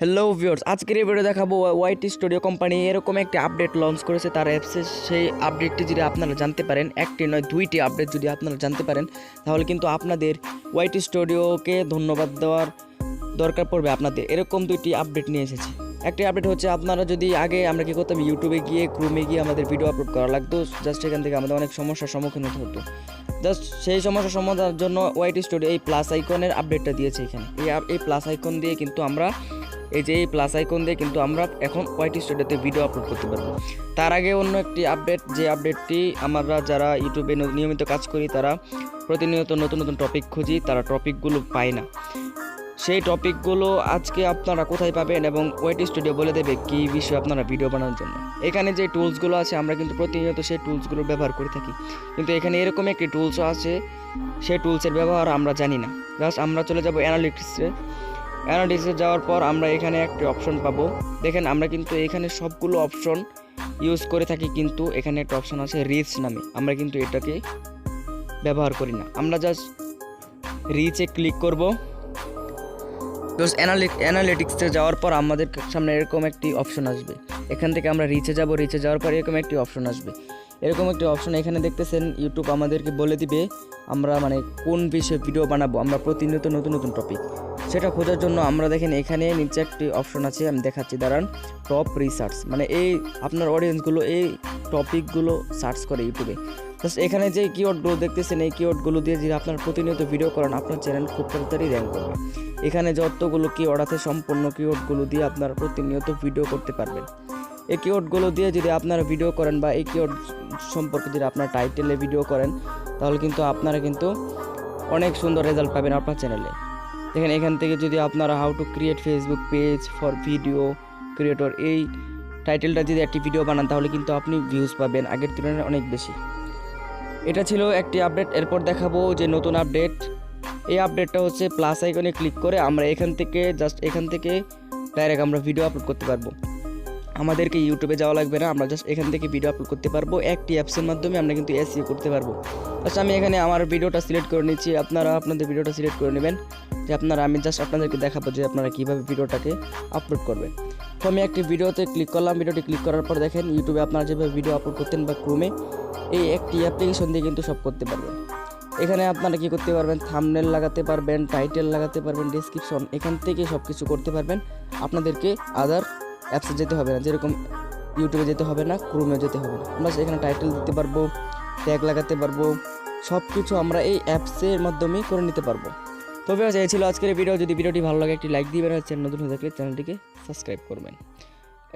Hello viewers, আজকের এই video দেখাবো ওয়াইটি স্টুডিও কোম্পানি এরকম একটি আপডেট লঞ্চ করেছে তার অ্যাপসে। সেই আপডেটটি যদি আপনারা জানতে পারেন, একটি নয় দুইটি আপডেট যদি আপনারা জানতে পারেন, তাহলে কিন্তু আপনাদের ওয়াইটি স্টুডিওকে ধন্যবাদ দেওয়ার দরকার পড়বে। আপনাদের এরকম দুইটি আপডেট নিয়ে এসেছে। একটি আপডেট হচ্ছে, আপনারা যদি আগে আমরা কী করতাম, ইউটিউবে গিয়ে ক্রোমে গিয়ে আমাদের ভিডিও আপলোড করা লাগতো, জাস্ট এখান থেকে আমাদের অনেক সমস্যার সম্মুখীন হতে হতো। জাস্ট সেই সমস্যার সমাধানের জন্য ওয়াইটি স্টুডিও এই প্লাস আইকনের আপডেটটা দিয়েছে। এখানে এই প্লাস আইকন দিয়ে কিন্তু আমরা এই প্লাস আইকন দিয়ে কিন্তু আমরা এখন ওয়াইটি স্টুডিওতে ভিডিও আপলোড করতে পারবো। তার আগে অন্য একটি আপডেট, যে আপডেটটি আমরা যারা ইউটিউবে নিয়মিত কাজ করি তারা প্রতিনিয়ত নতুন নতুন টপিক খুঁজি, তারা টপিকগুলো পায় না। সেই টপিকগুলো আজকে আপনারা কোথায় পাবেন এবং ওয়াইটি স্টুডিও বলে দেবে কী বিষয়ে আপনারা ভিডিও বানানোর জন্য। এখানে যে টুলসগুলো আছে আমরা কিন্তু প্রতিনিয়ত সেই টুলসগুলো ব্যবহার করে থাকি, কিন্তু এখানে এরকম একটি টুলসও আছে, সেই টুলসের ব্যবহার আমরা জানি না। জাস্ট আমরা চলে যাব অ্যানালিটিক্সে যাওয়ার পর আমরা এখানে একটি অপশন পাবো। দেখেন, আমরা কিন্তু এখানে সবগুলো অপশন ইউজ করে থাকি, কিন্তু এখানে একটা অপশন আছে রিচ নামে, আমরা কিন্তু এটাকে ব্যবহার করি না। আমরা জাস্ট রিচে ক্লিক করব। জাস্ট অ্যানালিটিক্সে যাওয়ার পর আমাদের সামনে এরকম একটি অপশন আসবে। এখান থেকে আমরা রিচে যাব, রিচে যাওয়ার পর এরকম একটি অপশন আসবে। এরকম একটি অপশন এখানে দেখতেছেন, ইউটিউব আমাদেরকে বলে দিবে আমরা কোন বিষয়ে ভিডিও বানাবো, আমরা প্রতিনিয়ত নতুন নতুন টপিক। সেটা খোঁজার জন্য আমরা দেখেন এখানে নিচে একটি অপশন আছে, আমি দেখাচ্ছি দাঁড়ান, টপ রিসার্চ। এই আপনার অডিয়েন্সগুলো এই টপিকগুলো সার্চ করে ইউটিউবে। জাস্ট এখানে যে কিওয়ার্ডগুলো দেখতেছেন, এই কিওয়ার্ডগুলো দিয়ে যদি আপনার প্রতিনিয়ত ভিডিও করেন, আপনার চ্যানেল খুব তাড়াতাড়ি র্যাঙ্ক করবে। এখানে যতগুলো কিওয়ার্ড আছে সম্পূর্ণ কিওয়ার্ডগুলো দিয়ে আপনারা প্রতিনিয়ত ভিডিও করতে পারবেন। এই কিওয়ার্ডগুলো দিয়ে যদি আপনারা ভিডিও করেন বা এই কিওয়ার্ড সম্পর্কে যদি আপনার টাইটেলে ভিডিও করেন, তাহলে কিন্তু আপনারা কিন্তু অনেক সুন্দর রেজাল্ট পাবেন আপনার চ্যানেলে। দেখেন, এখান থেকে যদি আপনারা how to create Facebook page for video creator, এই টাইটেলটা যদি একটি ভিডিও বানান, তাহলে কিন্তু আপনি ভিউজ পাবেন আগের তুলনায় অনেক বেশি। এটা ছিল একটি আপডেট। এরপর দেখাবো যে নতুন আপডেট। এই আপডেটটা হচ্ছে প্লাস আইকনে ক্লিক করে আমরা এখান থেকে ডাইরেক্ট আমরা ভিডিও আপলোড করতে পারবো। আমাদেরকে ইউটিউবে যাওয়া লাগবে না, আমরা জাস্ট এখান থেকে ভিডিও আপলোড করতে পারবো। একটি অ্যাপসের মাধ্যমে আমরা কিন্তু এসইও করতে পারবো। জাস্ট আমি এখানে আমার ভিডিওটা সিলেক্ট করে নিচ্ছি, আপনারা আপনাদের ভিডিওটা সিলেক্ট করে নেবেন। আমি জাস্ট আপনাদেরকে দেখাবো যে আপনারা কীভাবে ভিডিওটাকে আপলোড করবেন। তো আমি একটি ভিডিওতে ক্লিক করলাম, ভিডিওটি ক্লিক করার পর দেখেন ইউটিউবে আপনারা যেভাবে ভিডিও আপলোড করতেন বা ক্রোমে, এই একটি অ্যাপ্লিকেশন দিয়ে কিন্তু সব করতে পারবেন। এখানে আপনারা কী করতে পারবেন, থাম্বনেল লাগাতে পারবেন, টাইটেল লাগাতে পারবেন, ডেসক্রিপশন, এখান থেকে সব কিছু করতে পারবেন। আপনাদেরকে আদার অ্যাপসে যেতে হবে না, যেরকম ইউটিউবে যেতে হবে না, ক্রোমে যেতে হবে না। আমরা এখানে টাইটেল দিতে পারবো, ট্যাগ লাগাতে পারবো, সব কিছু আমরা এই অ্যাপসের মাধ্যমেই করে নিতে পারবো। তবে এই ছিল আজকের ভিডিও। যদি ভিডিওটি ভালো লাগে একটি লাইক দিবেন, আর চ্যানেল নতুন হয়ে থাকলে চ্যানেলটিকে সাবস্ক্রাইব করবেন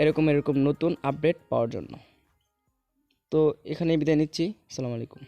এরকম নতুন আপডেট পাওয়ার জন্য। তো এখানেই বিদায় নিচ্ছি। আসসালামু আলাইকুম।